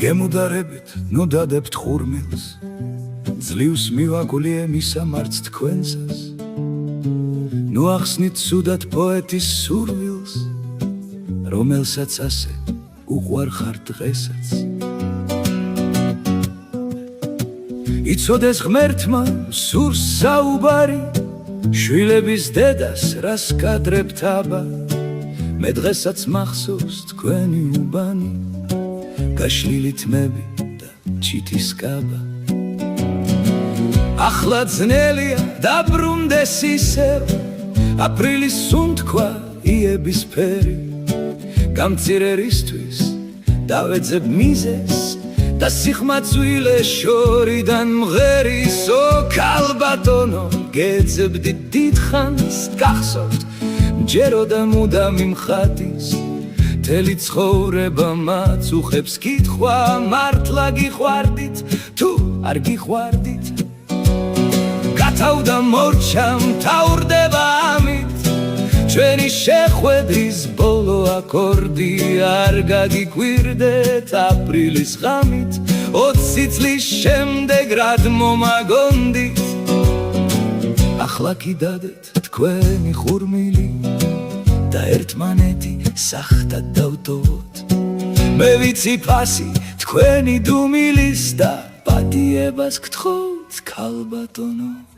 გემუდარებით ნუ დადებთ ხურმილს, ძლივს მივაგულია მისა მარც თქვენსას. ნუ ახსნით ცუდად პოეტის სურვილს, რომელსაც ასე უყვარხარ დღესაც. იცოდეს ღმერთმა სურს საუბარი, შვილების დედას რას კადრებთ აბა. მე დღესაც მახსოვს თქვენი უბანი, გაშლილი თმები და ჩიტის კაბა. ახლა ძნელია დაბრუნდეს ისევ, აპრილის სუნთქვა იების ფერი. გამცირერისთვის დავეძებ მიზეს და სიხმაწვილე შორიდან მღერისო. ქალბატონო გეძებდი დიდხანს, გახსოვთ ჯეროდა მუდამი მხატის. მთელი ცხოვრება მას უხებს კითხვა, მართლა გიყვარდით თუ არ გიყვარდით. გათავდა მორჩა მთავრდება ამით, ჩვენი შეხვედრის ბოლო აკორდი. არ გაგიკვირდეთ აპრილის ღამით, 20 წლის შემდეგ რად მომაგონდით. ახლა კი დადეთ თქვენი ხურმილი და ერთმანეთი სახტად დავტოვოთ. მე ვიცი ფასი თქვენი დუმილის და პატიებას გთხოვთ ქალბატონო.